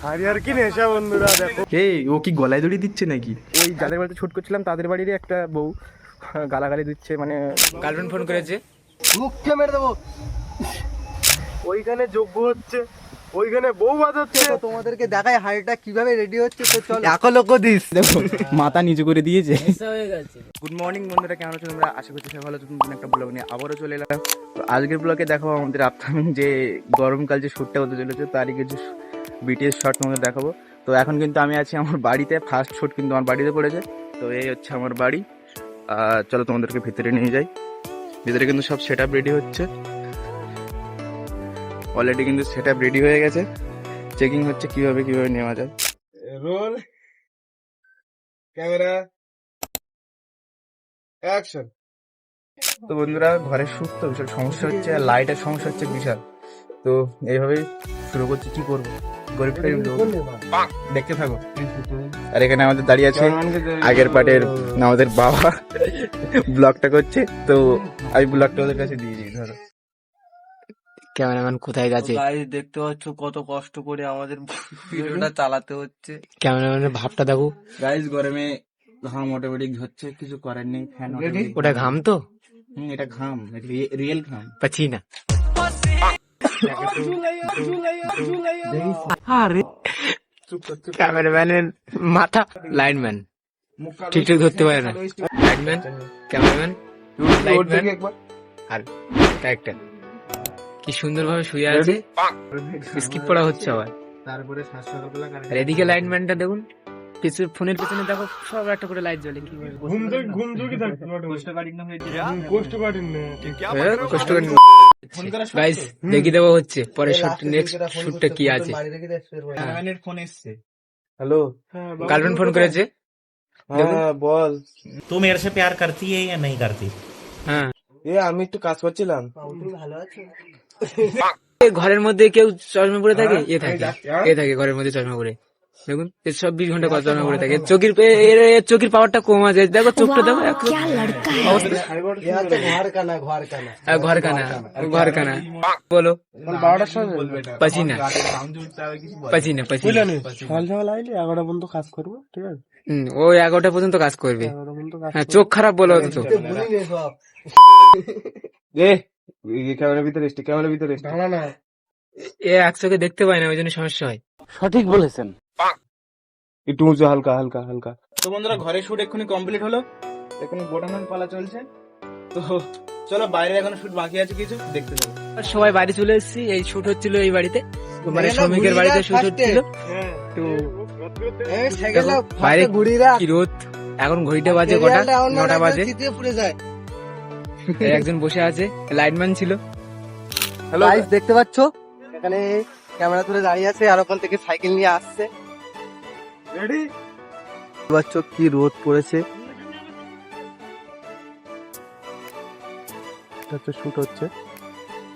আর কি নেশা বন্ধুরা দেখো। এই ও কি গলায় দড়ি দিচ্ছে নাকি? ওই যাদের বাড়িতে শুট করছিলাম তাদের বাড়িরই একটা বউ গালাগালি দিচ্ছে, মানে গার্লফ্রেন্ড ফোন করেছে, মুখে মেরে দেবো। ওইখানে যোগ্য হচ্ছে, ওইখানে বউ বাজাচ্ছে। তোমাদেরকে দেখায় হাড়িটা কিভাবে রেডি হচ্ছে। তো চলো এক লোক দিস, দেখো মাথা নিচু করে দিয়েছে। গুড মর্নিং বন্ধুরা, কেমন আছো তোমরা? আশা করছি সবাই ভালো আছো। নতুন একটা ব্লগ নিয়ে আবারও চলে এলাম। তো আজকের ব্লগে দেখো আমাদের আপকামিং যে গরমকাল যে শ্যুটটা হতে চলেছে তারই কিছু বিটিএস শট তোমাদের দেখাবো। তো এখন কিন্তু আমি আছি আমার বাড়িতে, ফার্স্ট শ্যুট কিন্তু আমার বাড়িতে পড়েছে। তো এই হচ্ছে আমার বাড়ি। চলো তোমাদেরকে ভিতরে নিয়ে যাই। ভিতরে কিন্তু সব সেট আপ রেডি হচ্ছে, অলরেডি কিন্তু সেট আপ রেডি হয়ে গেছে। চেকিং হচ্ছে কিভাবে কিভাবে নেওয়া যায়। Roll camera action. তো বন্ধুরা ঘরের শ্যুট তো বিশাল সমস্যা হচ্ছে, আর লাইটের সমস্যা হচ্ছে বিশাল। তো এইভাবেই শুরু করছি, কি করবো, গরিব টাইপ দেখতে থাকো। আর এখানে আমাদের দাঁড়িয়ে আছে আগের পার্টের আমাদের বাবা ব্লগটা করছে। তো আমি ব্লগটা ওদের কাছে দিয়েছি। ধরো ক্যামেরাম্যান কোথায় গেছে? দেখতে পাচ্ছ কত কষ্ট করে আমাদের ভিডিওটা চালাতে হচ্ছে। ক্যামেরাম্যানের ভাবটা দেখো গাইস, গরমে ঘাম অটোমেটিক হচ্ছে, কিছু করার নেই। ফ্যান ওটা ঘাম তো, এটা ঘাম, রিয়েল ঘাম। পাচ্ছি না। আরে ক্যামেরাম্যানের মাথা, লাইনম্যান ঠিকঠাক ধরতে পারে না। লাইনম্যান, ক্যামেরাম্যান, লাইনম্যান আর ডাইরেক্টর কি সুন্দরভাবে শুয়ে আছে, স্কিপ করা হচ্ছে আবার। তারপরে আর এদিকে লাইনম্যানটা দেখুন, ফোনের পেছনে দেখো সব একটা করে লাইট জ্বলে। কি গাইস দেখিয়ে দেওয়া হচ্ছে পরের শুটটা, নেক্সট শুটটা কি আছে। ফোন এসছে। হ্যালো, গার্লফ্রেন্ড ফোন করেছে। হ্যাঁ বল। तू मेरे से प्यार करती है या नहीं करती? হ্যাঁ, আমি একটু কাজ করছিলাম। ঘরের মধ্যে কেউ চশমা পরে থাকে, এ থাকে ঘরের মধ্যে চশমা পরে। দেখুন সব 20 ঘন্টা কত চশমা পরে থাকে। চোখের পাওয়ারটা কম আছে, দেখো চোখটা দেখো। ঘর কানা বলো, 12টার সময় পাচিনা পাচিনা পাচিনা। সকাল সকাল আইলে 11টা পর্যন্ত কাজ করবো, ঠিক আছে? ও 11টা পর্যন্ত কাজ করবে। 11টা পর্যন্ত কাজ হ্যাঁ, চোখ খারাপ বলো তো। ক্যামেরার ভিতরে এসছে, ক্যামেরার ভিতরে এসছে। না এ এক চোখে দেখতে পায় না, ওই জন্য সমস্যা হয়। সঠিক বলেছেন। একটু উঁচু, হালকা হালকা হালকা। তো বন্ধুরা ঘরের শুট এক্ষুনি কমপ্লিট হলো, এখন গোটানোর পালা চলছে। তো চলো, বাইরে এখন শুট বাকি আছে কিছু, দেখতে যাবো। সবাই বাড়ি চলে এসেছি, এই শুট হচ্ছিল এই বাড়িতে, মানে শ্রমিকের বাড়িতে শুট হচ্ছিল। তো বাইরে কি রোদ, এখন ঘড়িটা বাজে কটা, 9টা বাজে। একজন বসে আছে, লাইটম্যান ছিল। হ্যালো গাইস, দেখতে পাচ্ছ এখানে ক্যামেরা তুলে দাঁড়িয়ে আছে, আর ওখান থেকে সাইকেল নিয়ে আসছে। রেডি? দেখতে পাচ্ছ কি রোদ পড়েছে, শুট হচ্ছে।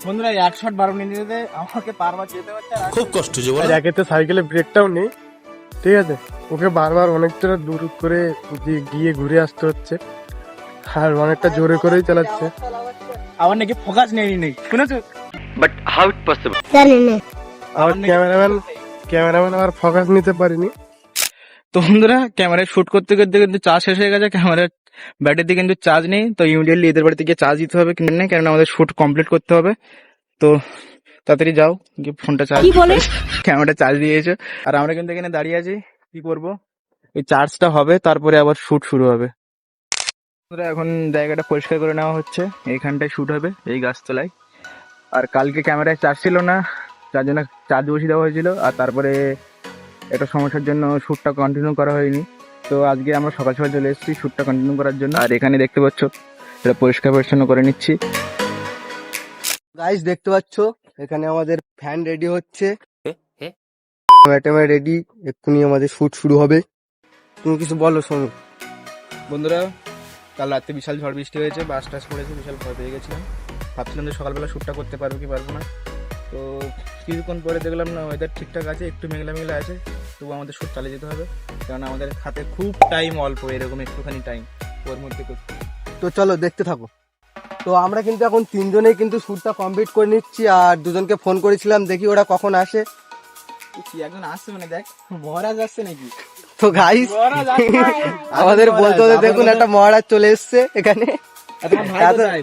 বন্ধুরা 1 শট 12 মিনিটে আমাকে বারবার যেতে হচ্ছে। खूब कष्ट जो बोला। একে তো সাইকেলে ব্রেকটাও নেই, ঠিক আছে? ওকে বারবার অনেকটা দূর করে গিয়ে ঘুরে আসতে হচ্ছে, আর অনেকটা জোরে করেই চালাচ্ছে। আমার নাকি ফোকাস নেই, শুনেছো? But how it possible? আমার ক্যামেরাম্যান আমার ফোকাস নিতে পারিনি। তো বন্ধুরা ক্যামেরায় শুট করতে করতে কিন্তু চার্জ শেষ হয়ে গেছে, ক্যামেরার ব্যাটারিতে কিন্তু চার্জ নেই। তো ইমিডিয়েটলি এদের বাড়িতে গিয়ে চার্জ দিতে হবে, কারণ আমাদের শুট কমপ্লিট করতে হবে। তো তাড়াতাড়ি যাও, গিয়ে ফোনটা চার্জ, ক্যামেরাটা চার্জ দিয়েছো। আর আমরা কিন্তু এখানে দাঁড়িয়ে আছি, কি করবো, এই চার্জটা হবে তারপরে আবার শুট শুরু হবে। এখন জায়গাটা পরিষ্কার করে নেওয়া হচ্ছে, এইখানটায় শুট হবে, এই গাছতলায়। আর কালকে ক্যামেরায় চার্জ ছিল না, যার জন্য চার্জ বসিয়ে দেওয়া হয়েছিল। আর তারপরে একটা সমস্যার জন্য শ্যুটটা কন্টিনিউ করা হয়নি। তো আজকে আমরা সকাল সকাল চলে এসেছি শ্যুটটা কন্টিনিউ করার জন্য। আর এখানে দেখতে পাচ্ছ এটা পরিষ্কার পরিচ্ছন্ন করে নিচ্ছি। গাইস দেখতে পাচ্ছ এখানে আমাদের ফ্যান রেডি হচ্ছে, রেডি, এক্ষুনি আমাদের শ্যুট শুরু হবে। তুমি কিছু বলো শোনো। বন্ধুরা কাল রাতে বিশাল ঝড় বৃষ্টি হয়েছে, বাস টাস পড়েছে, বিশাল ভয় পেয়ে গেছিলাম। ভাবছিলাম যে সকালবেলা শ্যুটটা করতে পারবো কি পারবো না। তো কিছুক্ষণ পরে দেখলাম না, ওয়েদার ঠিকঠাক আছে, একটু মেঘলা মেঘলা আছে, তবু আমাদের শ্যুট চালিয়ে যেতে হবে, কারণ আমাদের হাতে খুব টাইম অল্প, এরকম একটুখানি টাইম ওর মধ্যে করতে। তো চলো দেখতে থাকো। তো আমরা কিন্তু এখন 3 জনেই কিন্তু শ্যুটটা কমপ্লিট করে নিচ্ছি, আর 2জনকে ফোন করেছিলাম, দেখি ওরা কখন আসে। কি একজন আসছে মানে দেখ মহারাজ আসছে নাকি? তো গাইস আমাদের বলতে হতে দেখুন একটা মহারাজ চলে এসছে এখানে।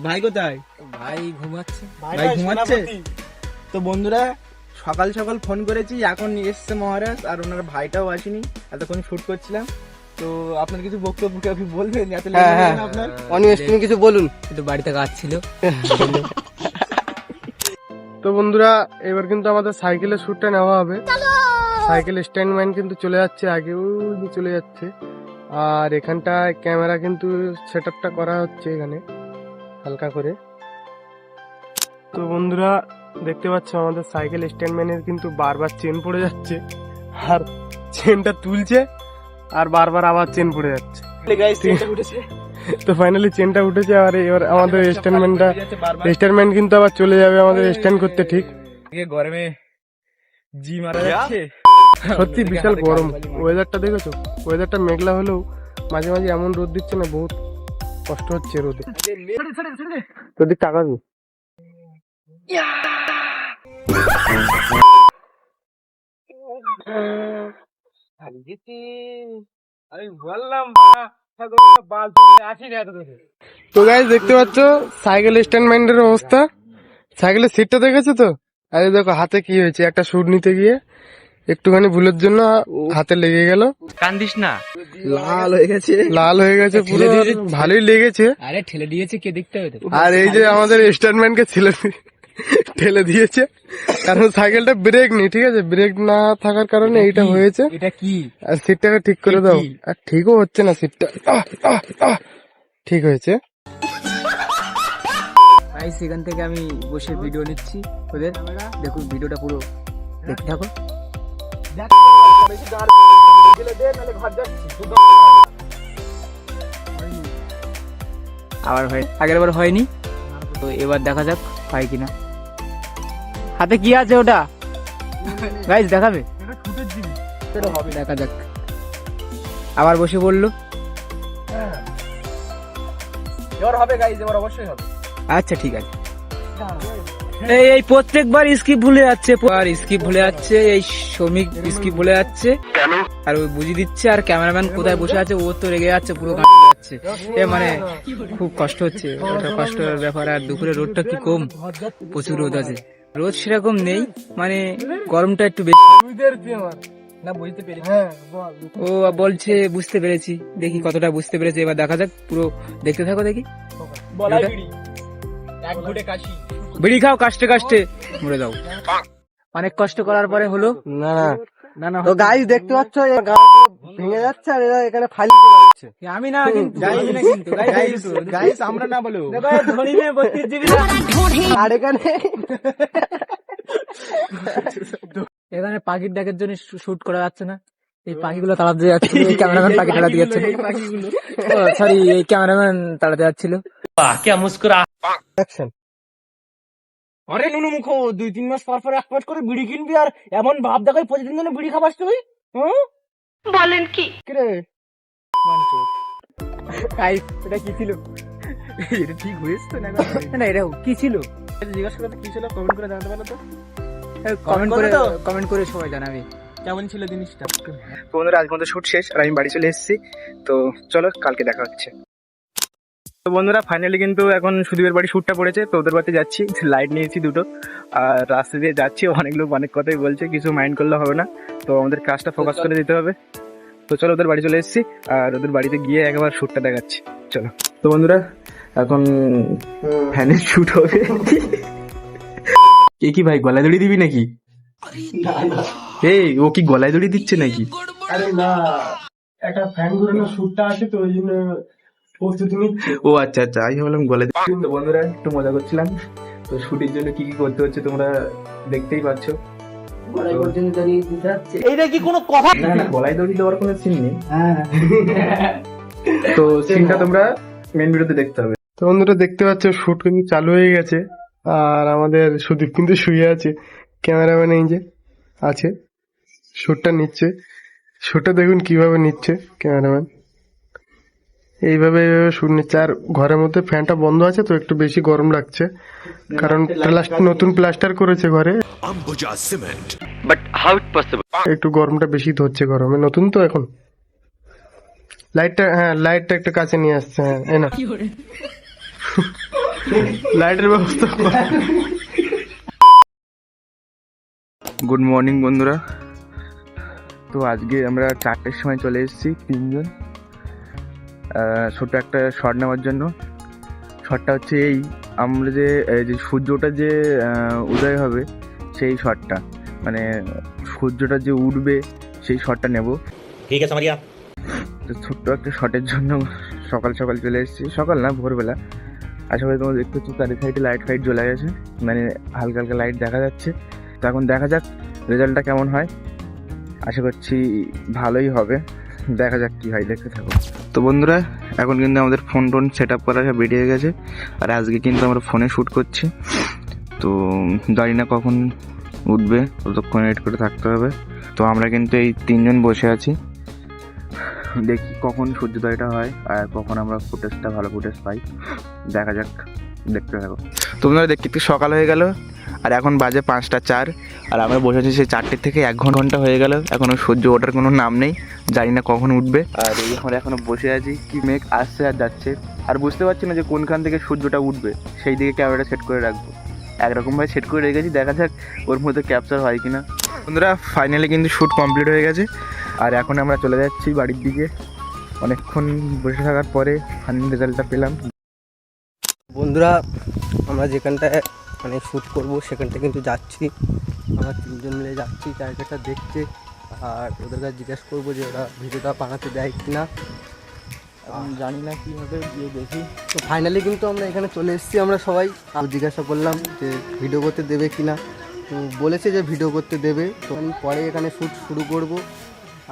ভাই কোথায়? ভাই ঘুমাচ্ছে। ভাই ঘুমাচ্ছে। তো বন্ধুরা সকাল সকাল ফোন করেছি, এখন এসছে মহারাজ, আর ওনার ভাইটাও আসেনি, এতক্ষণ শুট করছিলাম। তো আপনার কিছু বক্তব্য কি আপনি বলবেন? এত লেট হয়ে গেল আপনার? অনিমেষ তুমি কিছু বলুন। একটু বাড়িতে কাজ ছিল। তো বন্ধুরা এবার কিন্তু আমাদের সাইকেলের শ্যুটটা নেওয়া হবে। সাইকেল স্ট্যান্ডম্যান কিন্তু চলে যাচ্ছে, আগে ওই যে চলে যাচ্ছে। আর এখানটায় ক্যামেরা কিন্তু সেট আপটা করা হচ্ছে এখানে হালকা করে। তো বন্ধুরা দেখতে পাচ্ছ আমাদের সাইকেল স্ট্যান্ডম্যানের কিন্তু বারবার চেন পড়ে যাচ্ছে, আর চেনটা তুলছে আর বারবার আবার চেন পড়ে যাচ্ছে। তো ফাইনালি চেনটা উঠেছে, আর এবার আমাদের স্ট্যান্ডম্যান কিন্তু আবার চলে যাবে আমাদের স্ট্যান্ড করতে। ঠিক গরমে জি মারা যাচ্ছে। সত্যি বিশাল গরম। ওয়েদারটা দেখেছো? ওয়েদারটা মেঘলা হলেও মাঝে মাঝে এমন রোদ দিচ্ছে না, বহুত কষ্ট হচ্ছে রোদে। তোদের টাকা দিই। তো গাইস দেখতে পাচ্ছ সাইকেল স্ট্যান্ডম্যানের অবস্থা। সাইকেলের সিটটা দেখেছো তো? আরে দেখো হাতে কি হয়েছে, একটা শুট নিতে গিয়ে একটুখানি ভুলের জন্য হাতে লেগে গেল, কান্দিস না। লাল হয়ে গেছে, লাল হয়ে গেছে পুরো। ভালোই লেগেছে। আরে ঠেলে দিয়েছে কে, দেখতে হবে তো। আর এই যে আমাদের স্ট্যান্ডম্যানকে ঠেলে দিয়েছে, কারণ সাইকেলটা ব্রেক নেই। ঠিক আছে, ব্রেক না থাকার কারণে এইটা হয়েছে। এটা কি? আর সিটটাকে ঠিক করে দাও। আর ঠিকও হচ্ছে না সিটটা। ঠিক হয়েছে। ভাই সেখান থেকে আমি বসে ভিডিও নিচ্ছি ওদের। দেখুন ভিডিওটা পুরো দেখতে থাকো। আবার হয়, আগের বার হয়নি, তো এবার দেখা যাক হয় কিনা। হাতে কি আছে ওটা গাইস দেখাবে? দেখা যাক। আবার বসে পড়লো। এবার হবে গাইস, এবার অবশ্যই হবে। আচ্ছা ঠিক আছে। এই প্রত্যেকবার স্কিপ ভুলে যাচ্ছে, আর স্কিপ ভুলে যাচ্ছে, এই শ্রমিক স্কিপ ভুলে যাচ্ছে, আর ওই বুঝিয়ে দিচ্ছে। আর ক্যামেরাম্যান কোথায় বসে আছে, ও তো রেগে যাচ্ছে, পুরো গান যাচ্ছে। এ মানে খুব কষ্ট হচ্ছে, ওটা কষ্টের ব্যাপার। আর দুপুরে রোদটা কি কম, প্রচুর রোদ আছে। রোদ সেরকম নেই, মানে গরমটা একটু বেশি। না বুঝতে পেরেছি। ও বলছে বুঝতে পেরেছি, দেখি কতটা বুঝতে পেরেছি। এবার দেখা যাক, পুরো দেখতে থাকো। দেখি বলাই বিড়ি, এক ঘুটে কাশি। বিড়ি খাও কাষ্টে কাষ্টে মরে যাও। অনেক কষ্ট করার পরে হলো। না না না না তো গাইস দেখতে পাচ্ছ এর গা পুরো ভেঙে যাচ্ছে, আর এরা এখানে ফালি যাচ্ছে। আমি না কিন্তু, আমি না কিন্তু গাইস আমরা না বলো। ধনী মেয়ে 32 জিবি। আর এখানে এখানে পাখির ডাকের জন্য শুট করা যাচ্ছে না। এই পাখিগুলো তাড়াতে যাচ্ছে, এই ক্যামেরাম্যান পাখি তাড়াতে যাচ্ছে। সরি, এই ক্যামেরাম্যান তাড়াতে যাচ্ছিল। क्या मुस्कुरा অ্যাকশন। আরে নুনু মুখো 2-3 মাস পর পর এক পাট করে বিড়ি কিনবি, আর এমন ভাব দেখাই প্রতিদিন যেন বিড়ি খাবাস তুই। বলেন কি? কিরে গাইস এটা কি ছিল? এটা ঠিক হয়েছে তো না? না এটা কি ছিল? জিজ্ঞাসা করতে কি ছিল, কমেন্ট করে জানাতে পারো তো। কমেন্ট করে সবাই জানাবে কেমন ছিল জিনিসটা। বন্ধুরা আজ পর্যন্ত শুট শেষ, আর আমি বাড়ি চলে এসেছি। তো চলো কালকে দেখা হচ্ছে। তো বন্ধুরা ফাইনালি কিন্তু এখন সুদীপের বাড়ি শুটটা পড়েছে, তো ওদের বাড়িতে যাচ্ছি। লাইট নিয়েছি দুটো, আর রাস্তা দিয়ে যাচ্ছি। অনেক লোক অনেক কথাই বলছে, কিছু মাইন্ড করলে হবে না। তো আমাদের কাজটা ফোকাস করে দিতে হবে। তো চলো ওদের বাড়ি চলে এসেছি, আর ওদের বাড়িতে গিয়ে একবার শুটটা দেখাচ্ছি। চলো। তো বন্ধুরা এখন ফ্যানের শুট হবে। কে কি ভাই গলায় দড়ি দিবি নাকি? এই ও কি গলায় দড়ি দিচ্ছে নাকি? আরে না, একটা ফ্যান ঘুরানোর শ্যুটটা আছে তো ওই জন্য প্রস্তুতি নিচ্ছি। ও আচ্ছা আচ্ছা, আমি ভাবলাম গলায়। তো বন্ধুরা একটু মজা করছিলাম। তো শুটের জন্য কি কি করতে হচ্ছে তোমরা দেখতেই পাচ্ছ। এইটা কি কোনো কথা? না না, গলায় দড়ি দেওয়ার কোনো সিন নেই। তো সিনটা তোমরা মেন ভিডিওতে দেখতে হবে। তো বন্ধুরা দেখতে পাচ্ছ শুট কিন্তু চালু হয়ে গেছে, আর আমাদের সুদীপ কিন্তু শুয়ে আছে। ক্যামেরাম্যান এই যে আছে, শুটটা নিচ্ছে। শুটটা দেখুন কিভাবে নিচ্ছে ক্যামেরাম্যান, এইভাবে শুট নিচ্ছে। আর ঘরের মধ্যে ফ্যানটা বন্ধ আছে, তো একটু বেশি গরম লাগছে, কারণ নতুন প্লাস্টার করেছে ঘরে। একটু গরমটা বেশি তো হচ্ছে, গরমে নতুন তো এখন। লাইটটা একটু কাছে নিয়ে আসছে। হ্যাঁ এই না, লাইটের ব্যবস্থা কর। গুড মর্নিং বন্ধুরা। তো আজকে আমরা 4টের সময় চলে এসেছি তিনজন, ছোট একটা শট নেওয়ার জন্য। শটটা হচ্ছে আমরা যে সূর্যটা যে উদয় হবে সেই শটটা, মানে সূর্যটা যে উঠবে সেই শটটা নেব। ठीक है समझिया। তো ছোট্ট একটা শটের জন্য সকাল সকাল চলে এসেছি, সকাল না ভোরবেলা। আশা করি তোমরা দেখতে পাচ্ছ চারি সাইডে লাইট ফাইট জ্বলে গেছে, মানে হালকা হালকা লাইট দেখা যাচ্ছে। তো এখন দেখা যাক রেজাল্টটা কেমন হয়। আশা করছি ভালোই হবে, দেখা যাক কি হয়, দেখতে থাকো। তো বন্ধুরা এখন কিন্তু আমাদের ফোন টোন সেট আপ করা সব রেডি হয়ে গেছে, আর আজকে কিন্তু আমরা ফোনে শ্যুট করছি। তো জানি না কখন উঠবে, ততক্ষণ এডিট করে থাকতে হবে। তো আমরা কিন্তু এই তিনজন বসে আছি, দেখি কখন সূর্যোদয়টা হয় আর কখন আমরা ফুটেজটা ভালো ফুটেজ পাই, দেখা যাক, দেখতে থাকো। তোমরা দেখতে একটু সকাল হয়ে গেল আর এখন বাজে 5টা 4, আর আমরা বসে আছি সেই 4টে থেকে 1 ঘন্টা হয়ে গেল, এখনো সূর্য ওঠার কোনো নাম নেই, জানি না কখন উঠবে। আর এই আমরা এখনো বসে আছি, কি মেঘ আসছে আর যাচ্ছে, আর বুঝতে পারছি না যে কোনখান থেকে সূর্যটা উঠবে, সেই দিকে ক্যামেরাটা সেট করে রাখবো। একরকমভাবে সেট করে রেখেছি, দেখা যাক ওর মধ্যে ক্যাপচার হয় কিনা। বন্ধুরা ফাইনালি কিন্তু শ্যুট কমপ্লিট হয়ে গেছে, আর এখন আমরা চলে যাচ্ছি বাড়ির দিকে। অনেকক্ষণ বসে থাকার পরে ফাইনাল রেজাল্টটা পেলাম। বন্ধুরা আমরা যেখানটায় মানে শ্যুট করবো সেখানটা কিন্তু যাচ্ছি, আমরা তিনজন মিলে যাচ্ছি জায়গাটা দেখতে, আর ওদের কাছে জিজ্ঞেস করবো যে ওরা ভিডিওটা বানাতে দেয় কিনা, জানি না কী হবে, গিয়ে দেখি। তো ফাইনালি কিন্তু আমরা এখানে চলে এসেছি আমরা সবাই। আর জিজ্ঞাসা করলাম যে ভিডিও করতে দেবে কিনা, তো বলেছে যে ভিডিও করতে দেবে। তো আমি পরে এখানে শ্যুট শুরু করব,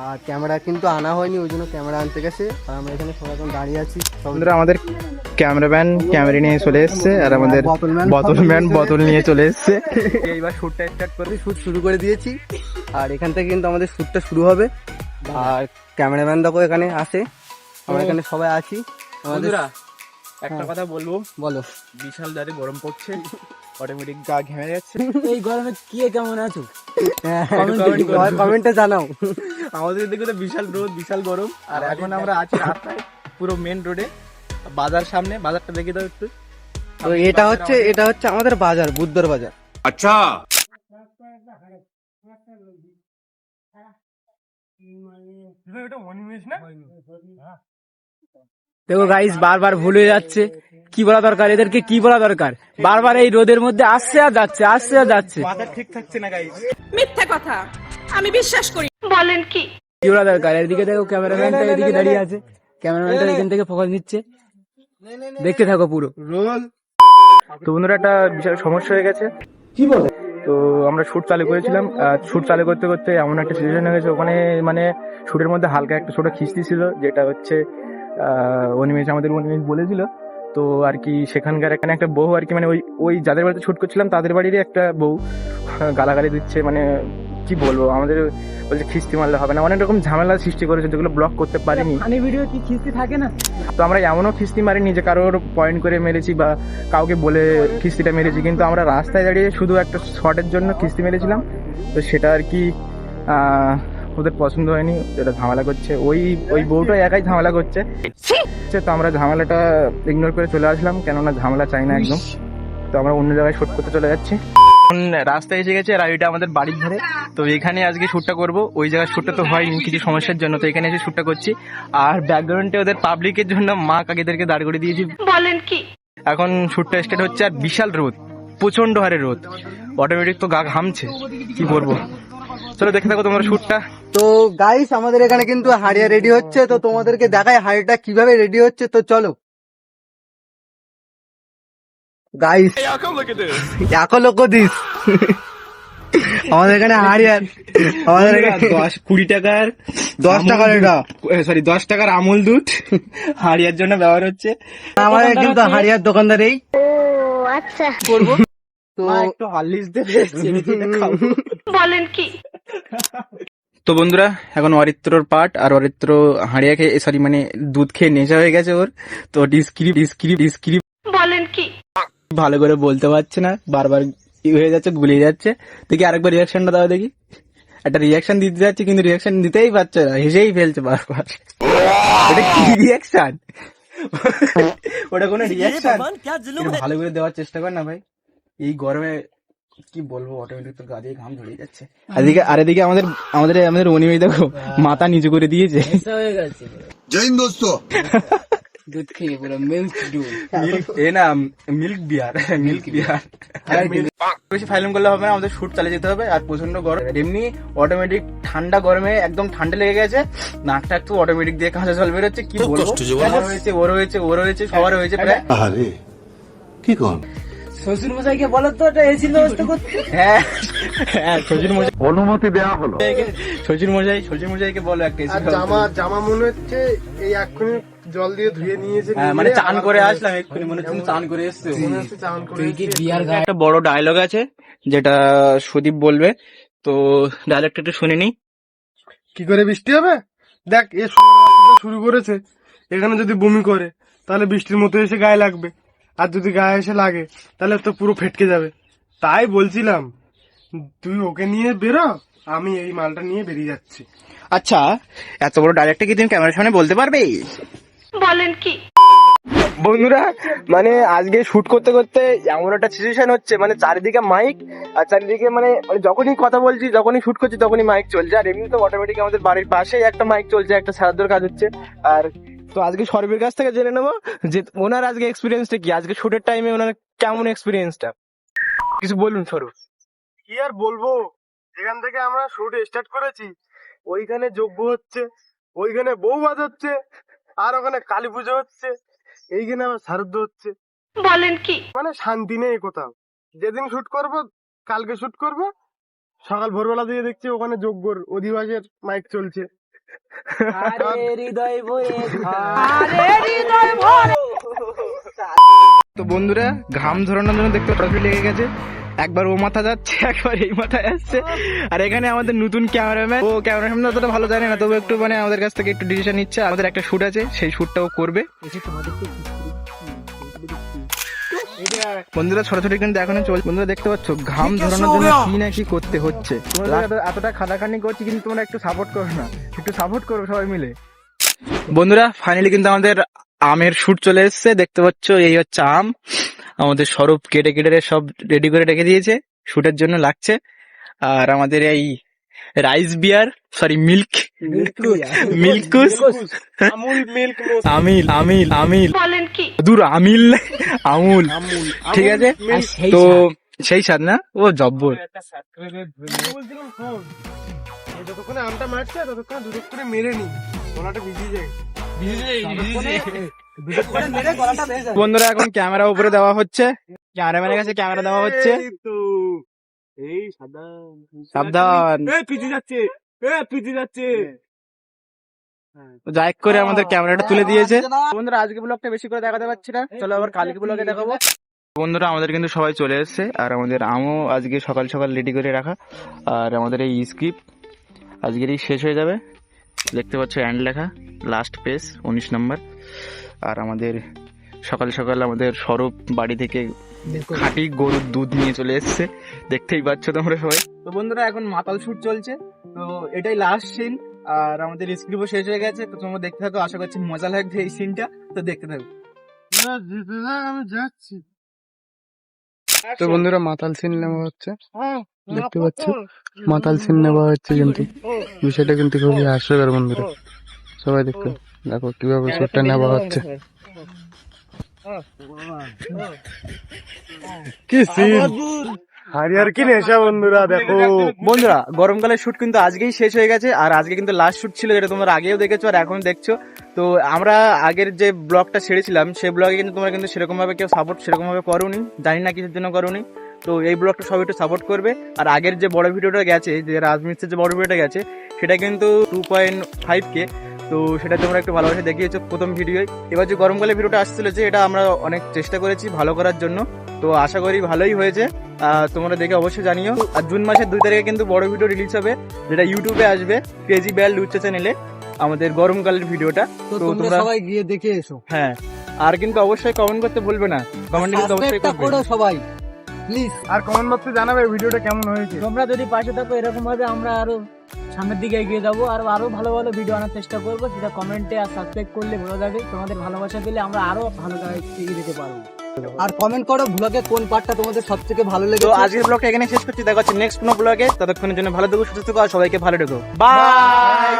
আর ক্যামেরা কিন্তু আনা হয়নি, ওই জন্য ক্যামেরা আনতে গেছে, আর আমরা এখানে সবাই এখন দাঁড়িয়ে আছি। বন্ধুরা আমাদের ক্যামেরাম্যান ক্যামেরা নিয়ে চলে এসছে, আর আমাদের বোতলম্যান বোতল নিয়ে চলে এসছে। এইবার শ্যুটটা স্টার্ট করবে, শ্যুট শুরু করে দিয়েছি, আর এখান থেকে কিন্তু আমাদের শ্যুটটা শুরু হবে। আর ক্যামেরাম্যান দেখো এখানে আসে, আমরা এখানে সবাই আছি। বন্ধুরা একটা কথা বলবো, বলো। বিশাল দাঁড়ে গরম পড়ছে, অটোমেটিক গা ঘেমে যাচ্ছে। এই গরমে কি কেমন আছো? কমেন্টে জানাও। আমাদের দিকে তো বিশাল রোদ, বিশাল গরম, আর এখন আমরা আছি রাস্তায়, পুরো মেন রোডে, বাজার সামনে। বাজারটা দেখে দাও একটু। তো এটা হচ্ছে আমাদের বাজার, বুদ্ধর বাজার। अच्छा দেখো গাইস বারবার ভুল হয়ে যাচ্ছে, কি বলা দরকার এদেরকে, কি বলা দরকার, বারবার এই রোদের মধ্যে আসছে আর যাচ্ছে, আসছে আর যাচ্ছে, মাথা ঠিক থাকছে না গাইস। মিথ্যে কথা আমি বিশ্বাস করি। বলেন কি? কি বলা দরকার। এদিকে দেখো ক্যামেরাম্যানটা এদিকে দাঁড়িয়ে আছে, ক্যামেরাম্যানটা এখান থেকে ফোকাস নিচ্ছে, দেখতে থাকো পুরো রোল। তো বন্ধুরা একটা বিশাল সমস্যা হয়ে গেছে। কি বলে? তো আমরা শ্যুট চালু করেছিলাম, শ্যুট চালু করতে করতে এমন একটা সিচুয়েশন হয়ে গেছে, ওখানে মানে শ্যুটের মধ্যে হালকা একটা ছোট খিস্তি ছিল, যেটা হচ্ছে অনিমেষ বলেছিল। তো আর কি সেখানকার এখানে একটা বউ আর কি, মানে ওই যাদের বাড়িতে শ্যুট করছিলাম তাদের বাড়িরই একটা বউ গালাগালি দিচ্ছে, মানে কি বলবো, আমাদের বলছে খিস্তি মারলে হবে না, অনেক রকম ঝামেলা সৃষ্টি করেছে, যেগুলো ব্লক করতে পারিনি। ফানি ভিডিও কি খিস্তি থাকে না? তো আমরা এমনও খিস্তি মারিনি যে কারোর পয়েন্ট করে মেরেছি বা কাউকে বলে খিস্তিটা মেরেছি, কিন্তু আমরা রাস্তায় দাঁড়িয়ে শুধু একটা শটের জন্য খিস্তি মেরেছিলাম। তো সেটা আর কি ওদের পছন্দ হয়নি, এটা ঝামেলা করছে, ওই বউটা একাই ঝামেলা করছে। তো আমরা ঝামেলাটা ইগনোর করে চলে আসলাম, কেননা ঝামেলা চাই না একদম। তো আমরা অন্য জায়গায় শুট করতে চলে যাচ্ছি। রাস্তায় এসে গেছে, আর এটা আমাদের বাড়ির ধারে। তো এখানে আজকে শ্যুটটা করব, ওই জায়গায় শ্যুটটা তো হয়নি কিছু সমস্যার জন্য, তো এখানে এসে শ্যুটটা করছি। আর ব্যাকগ্রাউন্ডে ওদের পাবলিকের জন্য মা কাকিদেরকে দাঁড় করে দিয়েছি। বলেন কি? এখন শ্যুটটা স্টার্ট হচ্ছে, আর বিশাল রোদ, প্রচন্ড হারে রোদ, অটোমেটিক তো গা ঘামছে, কি করবো। চলো দেখে থাকো তোমরা শ্যুটটা। তো গাইস আমাদের এখানে কিন্তু হাড়িয়া রেডি হচ্ছে, তো তোমাদেরকে দেখাই হাড়িটা কিভাবে রেডি হচ্ছে, তো চলো গাইস। দেখো লোক দিস আমাদের এখানে হাড়িয়ার, আমাদের এখানে 20 টাকার 10 টাকার এটা, সরি 10 টাকার আমুল দুধ হাড়িয়ার জন্য ব্যবহার হচ্ছে। আমাদের কিন্তু হাড়িয়ার দোকানদার এই আচ্ছা করবো। তো একটু হারলিক্স দেবে, বলেন কি? তো বন্ধুরা এখন অরিত্রর পার্ট, আর অরিত্র হাড়িয়া খেয়ে সরি মানে দুধ খেয়ে নেশা হয়ে গেছে ওর। তো ডিসক্রিপ বলেন কি? ভালো করে বলতে পারছে না, বারবার হয়ে যাচ্ছে, গুলিয়ে যাচ্ছে। দেখি আরেকবার রিয়াকশনটা দাও দেখি। একটা রিয়াকশন দিতে যাচ্ছি কিন্তু রিয়াকশন দিতেই পারছে না, হেসেই ফেলছে বারবার। ওটা কি রিয়াকশন? ওটা কোনো রিয়াকশন? ভালো করে দেওয়ার চেষ্টা কর না ভাই, এই গরমে কি বলবো, অটোমেটিক তো গা দিয়ে ঘাম ঝরে যাচ্ছে। আর এদিকে আমাদের আমাদের আমাদের অনিমেষ দেখো মাথা নিচু করে দিয়েছে। হয়ে গেছে জৈন দোস্ত দুধ খেয়ে পুরো মিল্ক দুধ। এ না মিল্ক বিয়ার, মিল্ক বিয়ার। বেশি ফাইলিং করলে হবে না, আমাদের শুট চালিয়ে যেতে হবে। আর প্রচন্ড গরম, এমনি অটোমেটিক ঠান্ডা গরমে একদম ঠান্ডা লেগে গেছে, নাকটা একটু অটোমেটিক দিয়ে কাঁচা জল বেরোচ্ছে। কি বলবো, আমার হয়েছে, ওর হয়েছে, ওর হয়েছে, সবার হয়েছে প্রায়। আরে কি কোন শ্বশুর মশাইকে বলো তো এটা এসির ব্যবস্থা করতে। হ্যাঁ হ্যাঁ, শ্বশুর মশাই, অনুমতি দেওয়া হলো। শ্বশুর মশাইকে বলো একটা এসি। আর জামা মনে হচ্ছে এই এক্ষুনি জল দিয়ে ধুয়ে নিয়েছে, মানে চান করে আসলাম এক্ষুনি, মনে হচ্ছে চান করে এসছে। মনে হচ্ছে চান করে তুই কি বিয়ার গায়ে একটা বড় ডায়লগ আছে যেটা সুদীপ বলবে, তো ডায়লগটা একটু শুনে নি। কি করে বৃষ্টি হবে? দেখ এ শুরু করেছে, এখানে যদি বমি করে তাহলে বৃষ্টির মতো এসে গায়ে লাগবে, আর যদি গায়ে এসে লাগে তাহলে তো পুরো ফেটকে যাবে। তাই বলছিলাম তুই ওকে নিয়ে বেরো, আমি এই মালটা নিয়ে বেরিয়ে যাচ্ছি। আচ্ছা, এত বড় ডায়লগটা কি তুমি ক্যামেরার সামনে বলতে পারবে? বলেন কি? বন্ধুরা, মানে আজকে শুট করতে করতে এমন একটা সিচুয়েশন হচ্ছে, মানে চারিদিকে মাইক, আর চারিদিকে মানে যখনই কথা বলছি, যখনই শুট করছি, তখনই মাইক চলছে। আর এমনি তো অটোমেটিক আমাদের বাড়ির পাশেই একটা মাইক চলছে, একটা সারাদ্দর কাজ হচ্ছে। আর তো আজকে সর্বের কাছ থেকে জেনে নেবো যে ওনার আজকে এক্সপিরিয়েন্সটা কি, আজকে শুটের টাইমে ওনার কেমন এক্সপিরিয়েন্সটা, কিছু বলুন স্বরূপ। কি আর বলবো, যেখান থেকে আমরা শুট স্টার্ট করেছি ওইখানে যজ্ঞ হচ্ছে, ওইখানে বউ বাজাচ্ছে, আর ওখানে কালী পুজো হচ্ছে, এইখানে আবার শারদ হচ্ছে। বলেন কি? মানে শান্তি নেই কোথাও। যেদিন শুট করব, কালকে শুট করব, সকাল ভোরবেলা দিয়ে দেখছি ওখানে যজ্ঞর অধিবাসের মাইক চলছে। হৃদয় ভরে তো বন্ধুরা, ঘাম ঝরানোর জন্য দেখতে ট্রফি লেগে গেছে, একবার ও মাথা যাচ্ছে, একবার এই মাথায় আসছে। আর এখানে আমাদের নতুন ক্যামেরাম্যান, ও ক্যামেরার সামনে অতটা ভালো জানে না, তবে একটু মানে আমাদের কাছ থেকে একটু ডিসিশন নিচ্ছে। আমাদের একটা শুট আছে, সেই শুটটাও করবে। বন্ধুরা ছোটাছুটি কিন্তু এখনো চলছে। বন্ধুরা দেখতে পাচ্ছ ঘাম ঝরানোর জন্য কি না কি করতে হচ্ছে। তোমরা এতটা খাটাখাটনি করছি, কিন্তু তোমরা একটু সাপোর্ট করো না, একটু সাপোর্ট করো সবাই মিলে। বন্ধুরা ফাইনালি কিন্তু আমাদের আমের শুট চলে এসেছে, দেখতে পাচ্ছ এই হচ্ছে আম। আমাদের স্বরূপ কেটে কেটে সব রেডি করে রেখে দিয়েছে, শুটের জন্য লাগছে। আর আমাদের এই রাইস বিয়ার, সরি মিল্ক মিল্কুস, আমিল আমিল আমিল, বলেন কি? দূর আমিল আমুল, ঠিক আছে। তো সেই স্বাদ না, ও জব্বর। যতক্ষণে আমটা মারছে ততক্ষণ দুটো করে মেরে নি, গলাটা ভিজিয়ে যায়। বন্ধুরা এখন ক্যামেরা উপরে দেওয়া হচ্ছে, ক্যামেরাম্যানের কাছে ক্যামেরা দেওয়া হচ্ছে। এই তো, এই সাবধান, পিছিয়ে যাচ্ছে, পিছিয়ে যাচ্ছে। যাই করে আমাদের ক্যামেরাটা তুলে দিয়েছে। বন্ধুরা আজকে ব্লগটা বেশি করে দেখাতে পারছি না, চলো আবার কালকে ব্লগে দেখাবো। বন্ধুরা আমাদের কিন্তু সবাই চলে এসেছে, আর আমাদের আমও আজকে সকাল সকাল রেডি করে রাখা। আর আমাদের এই স্ক্রিপ্ট আজকেরই শেষ হয়ে যাবে, দেখতে পাচ্ছ এন্ড লেখা, লাস্ট পেজ 19 নম্বর। আর আমাদের সকাল সকাল আমাদের স্বরূপ বাড়ি থেকে খাঁটি গরুর দুধ নিয়ে চলে এসেছে, দেখতেই পাচ্ছ তোমরা সবাই। তো বন্ধুরা এখন মাতাল শুট চলছে, তো এটাই লাস্ট সিন। আর আমাদের স্ক্রিপ্টও শেষ হয়ে গেছে, তো তোমরা দেখতে থাকো, আশা করছি মজা লাগবে এই সিনটা, তো দেখতে থাকো। আমি যাচ্ছি। তো বন্ধুরা মাতাল সিন নেওয়া হচ্ছে, দেখতে পাচ্ছ মাতাল সিন নেওয়া হচ্ছে, কিন্তু বিষয়টা কিন্তু খুবই হাস্যকর। বন্ধুরা সবাই দেখো, দেখো কিভাবে শুটটা নেওয়া হচ্ছে, কি সিন, হারিয়ার কি নেশা। বন্ধুরা দেখো, বন্ধুরা গরমকালের শুট কিন্তু আজকেই শেষ হয়ে গেছে, আর আজকে কিন্তু লাস্ট শুট ছিল, যেটা তোমরা আগেও দেখেছো আর এখন দেখছো। তো আমরা আগের যে ব্লগটা ছেড়েছিলাম, সেই ব্লগে কিন্তু তোমরা কিন্তু সেরকম ভাবে কেউ সাপোর্ট সেরকম ভাবে করোনি, জানি না কিসের জন্য করোনি। তো এই ব্লগটা সবাই একটু সাপোর্ট করবে। আর আগের যে বড় ভিডিওটা গেছে, যে রাজমিস্ত্রির যে বড় ভিডিওটা গেছে, সেটা কিন্তু 2.5K, তো সেটা তোমরা একটু ভালোবাসে দেখিয়েছো প্রথম ভিডিওয়। এবার যে গরমকালে ভিডিওটা আসছিল, যে এটা আমরা অনেক চেষ্টা করেছি ভালো করার জন্য, তো আশা করি ভালোই হয়েছে। তোমরা দেখে অবশ্যই জানিও। আর জুন মাসের 2 তারিখে কিন্তু বড় ভিডিও রিলিজ হবে, যেটা ইউটিউবে আসবে, ক্রেজি বেল লুচ্চা চ্যানেলে, আমাদের গরমকালের ভিডিওটা। তো তোমরা সবাই গিয়ে দেখে এসো। হ্যাঁ, আর কিন্তু অবশ্যই কমেন্ট করতে ভুলবে না, কমেন্ট কিন্তু অবশ্যই করবে সবাই। প্লিজ। আর কমেন্ট বক্সে জানাবে ভিডিওটা কেমন হয়েছে। তোমরা যদি পাশে থাকো এরকম ভাবে আমরা আরো সামনের দিকে এগিয়ে যাবো, আর আরো ভালো ভালো ভিডিও আনার চেষ্টা করবো, সেটা কমেন্টে আর সাবস্ক্রাইব করলে ভালো যাবে। তোমাদের ভালোবাসা দিলে আমরা আরো ভালো জায়গায় এগিয়ে যেতে পারবো। আর কমেন্ট করো ব্লগে কোন পার্টটা তোমাদের সবথেকে ভালো তো লেগেছে। আজকের ব্লগটা এখানে শেষ করছি, দেখা হচ্ছে নেক্সট কোনো ব্লগে। ততক্ষণের জন্য ভালো থেকো, সুস্থ থেকো আর সবাইকে ভালো রেখো। বাই।